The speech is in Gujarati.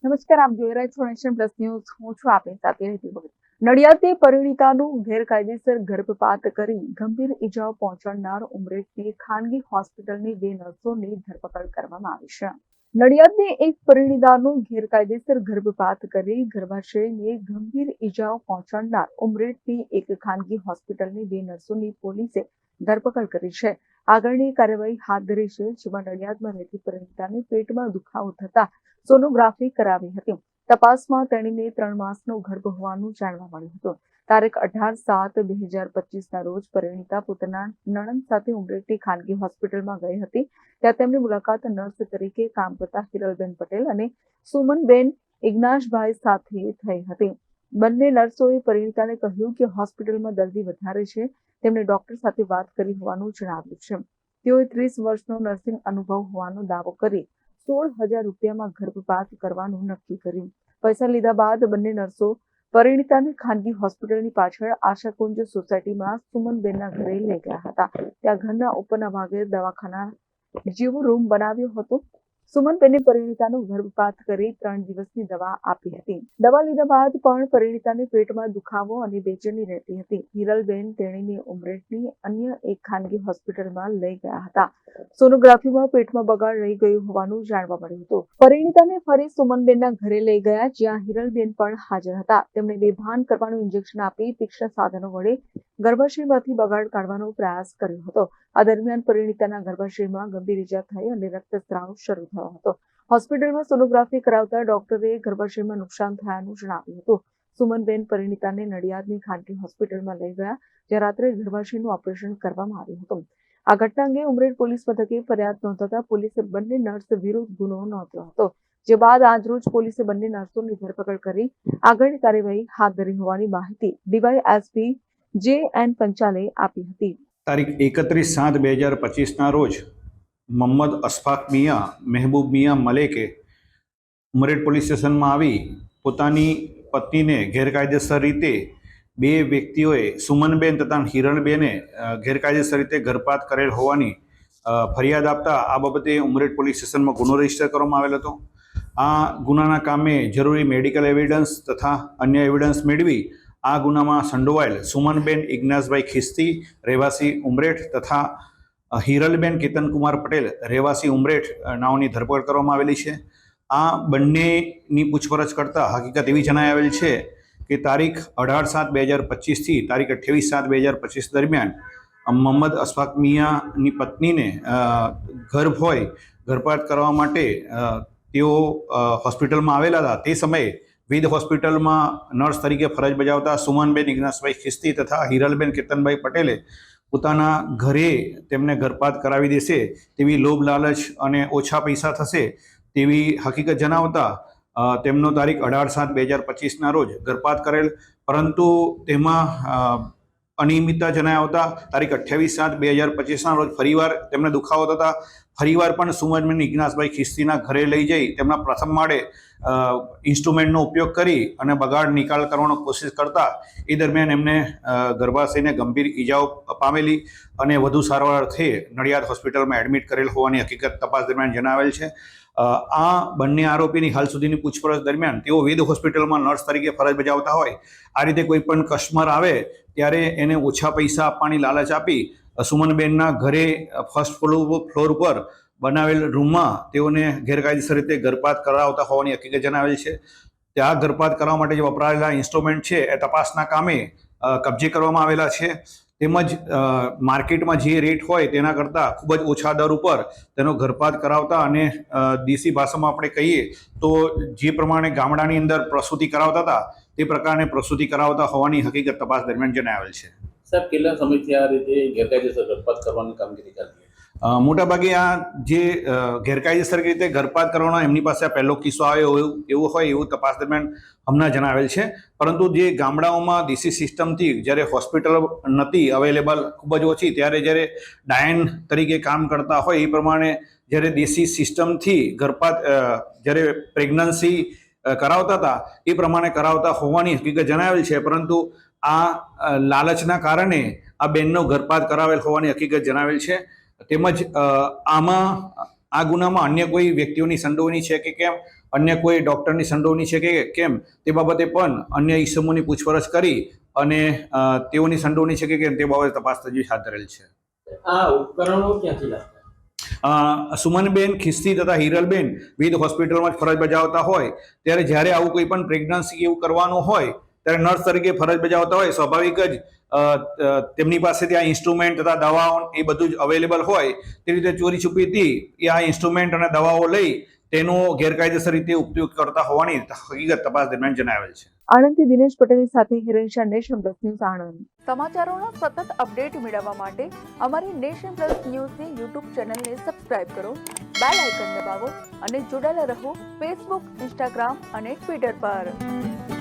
નમસ્કાર, આપ જોઈ રહ્યા છો નેશન પ્લસ ન્યૂઝ. હું છું આપની સાથે હેતુ ભગત. નડિયાદની પરિણીતાનું ગેરકાયદેસર ગર્ભપાત કરી ગંભીર ઈજાઓ પહોંચાડનાર ઉમરેઠની ખાનગી હોસ્પિટલની 2 નર્સોની ધરપકડ કરવામાં આવી છે. નડિયાદની એક પરિણીતાનું ગેરકાયદેસર ગર્ભપાત કરી ગર્ભાશયને ગંભીર ઈજાઓ પહોંચાડનાર ઉમરેઠની એક ખાનગી હોસ્પિટલની 2 નર્સોની પોલીસે ધરપકડ કરી છે. આગળની કાર્યવાહી હાથ ધરી છે, જેમાં નડિયાદમાં રહેતી પરિણીતાને પેટમાં દુખાવો થતા સોનોગ્રાફી કરાવી હતી. તપાસમાં તેણીને 3 માસનો ગર્ભ હોવાનું જાણવા મળ્યું હતું. તારીખ 18/7/2025ના રોજ પરિણીતા પોતાના નણંદ સાથે ઉમરેઠની ખાનગી હોસ્પિટલમાં ગઈ હતી. ત્યાં તેમની મુલાકાત નર્સ તરીકે કામ કરતા હિરલબેન પટેલ અને સુમનબેન ઇગ્નાશભાઈ સાથે થઈ હતી. બંને નર્સોએ પરિણીતાને કહ્યું કે હોસ્પિટલમાં દર્દી વધારે છે. તેમણે ડોક્ટર સાથે વાત કરી હોવાનું જણાવ્યું છે. તેઓએ 30 વર્ષનો નર્સિંગ અનુભવ હોવાનો દાવો કરી 16,000 રૂપિયામાં ગર્ભપાત કરવાનું નક્કી કર્યું. પૈસા લીધા બાદ બંને નર્સો પરિણીતાને ખાનગી હોસ્પિટલની પાછળ આશાકુંજ સોસાયટીમાં સુમનબેનના ઘરે લઈ ગયા હતા. ત્યાં ઘરના ઉપરના ભાગે દવાખાના જેવો રૂમ બનાવ્યો હતો. સુમનબેને પરિણીતાનો ગર્ભપાત કરી 3 દિવસની દવા આપી હતી. દવા લીધા બાદ પણ પરિણીતાને પેટમાં દુખાવો અને બેચેની રહેતી હતી. હિરલબેન તેણીને ઉમરેઠની અન્ય એક ખાનગી હોસ્પિટલમાં લઈ ગયા હતા. સોનોગ્રાફીમાં પેટમાં બગાડ રહી ગયું હોવાનું જાણવા મળ્યું હતું. પરિણીતાને ફરી સુમનબેનના ઘરે લઈ ગયા, જ્યાં હિરલબેન પણ હાજર હતા. તેમણે બેભાન કરવાનું ઇન્જેક્શન આપી તીક્ષ્ણ સાધનો વડે ગર્ભાશયમાંથી બગાડ કાઢવાનો પ્રયાસ કર્યો હતો. આ દરમિયાન પરિણીતાના ગર્ભાશયમાં ગંભીર ઈજા થઈ અને રક્તસ્રાવ શરૂ થયો હતો. હોસ્પિટલમાં સોનોગ્રાફી કરાવતા ડોક્ટરે ગર્ભાશયમાં નુકસાન થયાનું જણાવ્યું હતું. સુમનબેન પરિણીતાને નડિયાદની ખાનગી હોસ્પિટલમાં લઈ ગયા, જ્યાં રાત્રે ગર્ભાશયનું ઓપરેશન કરવામાં આવ્યું હતું. આ ઘટના અંગે ઉમરેઠ પોલીસ મથકે ફરિયાદ નોંધાતા પોલીસે બંને નર્સ વિરુદ્ધ ગુનો નોંધ્યો હતો. જે બાદ આજરોજ પોલીસે બંને નર્સોની ધરપકડ કરી આગળની કાર્યવાહી હાથ ધરી હોવાની માહિતી ડીવાયએસપી જે.એન. પંચાલે આપી હતી. તારીખ 31/7/2025ના રોજ મોહમ્મદ અશફાક મિયા મહેબૂબ મિયા મલેકે ઉમરેઠ પોલીસ સ્ટેશનમાં આવી પોતાની પત્નીને ગેરકાયદેસર રીતે 2 વ્યક્તિઓએ સુમનબેન તથા હિરણબેને ગેરકાયદેસર રીતે ગર્ભપાત કરેલ હોવાની ફરિયાદ આપતા આ બાબતે ઉમરેઠ પોલીસ સ્ટેશનમાં ગુનો રજીસ્ટર કરવામાં આવેલ હતો. આ ગુનાના કામે જરૂરી મેડિકલ એવિડન્સ તથા અન્ય એવિડન્સ મેળવી આ ગુનામાં સંડોવાયેલ સુમનબેન ઇગ્નાસભાઈ ખિસ્તી રહેવાસી ઉમરેઠ તથા હિરલબેન કેતનકુમાર પટેલ રહેવાસી ઉમરેઠ નાઓની ધરપકડ કરવામાં આવેલી છે. આ બંનેની પૂછપરછ કરતા હકીકત એવી જણાઈ આવેલ છે કે તારીખ 18/7/2025થી તારીખ 28/7/2025 દરમિયાન મોહમ્મદ અશફાક મિયાની પત્નીને ગર્ભ હોય ગર્ભપાત કરવા માટે તેઓ હોસ્પિટલમાં આવેલા હતા. તે સમયે વિધ હોસ્પિટલમાં નર્સ તરીકે ફરજ બજાવતા સુમનબેન ઇગ્નાસભાઈ ખિસ્તી તથા હિરલબેન કેતનભાઈ પટેલે પોતાના ઘરે તેમને ગર્ભપાત કરાવી દેશે તેવી લોભ લાલચ અને ઓછા પૈસા થશે તેવી હકીકત જણાવતા તેમનો તારીખ 18/7/2025ના રોજ ગર્ભપાત કરેલ, પરંતુ તેમાં અનિયમિતતા જણાઈ આવતા તારીખ 28/7/2025ના રોજ ફરીવાર તેમને દુખાવો થતા ફરીવાર પણ સુમનબેન ઇગ્નાસભાઈ ખિસ્તીના ઘરે લઈ જઈ તેમના પ્રથમ માળે ઇન્સ્ટ્રુમેન્ટનો ઉપયોગ કરી અને બગાડ નિકાલ કરવાનો કોશિશ કરતા એ દરમિયાન એમને ગર્ભાશયને ગંભીર ઈજાઓ પામેલી અને વધુ સારવાર અર્થે નડિયાદ હોસ્પિટલમાં એડમિટ કરેલ હોવાની હકીકત તપાસ દરમિયાન જણાવેલ છે. આ બંને આરોપીની હાલ સુધીની પૂછપરછ દરમિયાન તેઓ વેદ હોસ્પિટલમાં નર્સ તરીકે ફરજ બજાવતા હોય આ રીતે કોઈ પણ કસ્ટમર આવે ત્યારે એને ઓછા પૈસા આપવાની લાલચ આપી સુમનબેનના ઘરે ફર્સ્ટ ફ્લોર ઉપર બનાવેલ રૂમમાં તેઓને ગેરકાયદેસર રીતે ગર્ભપાત કરાવતા હોવાની હકીકત જણાવેલ છે. ત્યાં ગર્ભપાત કરવા માટે જે વપરાયેલા ઇન્સ્ટ્રુમેન્ટ છે એ તપાસના કામે કબજે કરવામાં આવેલા છે. તેમજ માર્કેટમાં જે રેટ હોય તેના કરતાં ખૂબ જ ઓછા દર ઉપર તેનો ગર્ભપાત કરાવતા અને દેશી ભાષામાં આપણે કહીએ તો જે પ્રમાણે ગામડાની અંદર પ્રસૂતિ કરાવતા હતા તે પ્રકારની પ્રસૂતિ કરાવતા હોવાની હકીકત તપાસ દરમિયાન જણાવેલ છે. સાહેબ, કેટલા સમયથી આ રીતે ગેરકાયદેસર ગર્ભપાત કરવાની કામગીરી ચાલતી? મોટાભાગે આ જે ગેરકાયદેસર રીતે ગર્ભપાત કરવાનો એમની પાસે આ પહેલો કિસ્સો આવ્યો એવું હોય એવું તપાસ દરમિયાન હમણાં જણાવેલ છે. પરંતુ જે ગામડાઓમાં દેશી સિસ્ટમથી જ્યારે હોસ્પિટલ નથી અવેલેબલ, ખૂબ જ ઓછી, ત્યારે જ્યારે ડાયન તરીકે કામ કરતા હોય એ પ્રમાણે જ્યારે દેશી સિસ્ટમથી ગર્ભપાત જ્યારે પ્રેગ્નન્સી કરાવતા હતા એ પ્રમાણે કરાવતા હોવાની હકીકત જણાવેલ છે. પરંતુ આ લાલચના કારણે આ બેનનો ગર્ભપાત કરાવેલ હોવાની હકીકત જણાવેલ છે. તેમજ આમાં આ ગુનામાં અન્ય કોઈ વ્યક્તિઓની સંડોવણી છે કે કેમ અન્ય કોઈ ડૉક્ટરની સંડોવણી છે કે કેમ તે બાબતે પણ અન્ય ઈસમોની પૂછપરછ કરી અને તેઓની સંડોવણી છે કે કેમ તે બાબતે તપાસ તજવીજ હાથ ધરેલ છે. આ ઉપકરણો ક્યાંથી લાવતા? સુમનબેન ખિસ્તી તથા હિરલબેન વિવિધ હોસ્પિટલમાં જ ફરજ બજાવતા હોય ત્યારે જ્યારે આવું કોઈ પણ પ્રેગ્નન્સી એવું કરવાનું હોય ત્યારે નર્સ તરીકે ફરજ બજાવતા હોય સ્વાભાવિક જ તેમની પાસે ત્યાં ઇન્સ્ટ્રુમેન્ટ તથા દવાઓ એ બધું જ અવેલેબલ હોય તે રીતે ચોરી છુપીથી એ આ ઇન્સ્ટ્રુમેન્ટ અને દવાઓ લઈ તેનો ગેરકાયદેસર રીતે ઉપયોગ કરતા હોવાની હકીકત તપાસ દરમિયાન જણાવેલ છે. આણંદથી દિનેશ પટેલની સાથે Hiren Shah, nation plus news Anand. સમાચારોના સતત અપડેટ મેળવવા માટે અમારી નેશન પ્લસ ન્યૂઝની યુટ્યુબ ચેનલને સબસ્ક્રાઇબ કરો, બેલ આઇકન દબાવો અને જોડાયેલા રહો ફેસબુક, ઇન્સ્ટાગ્રામ અને ટ્વિટર પર.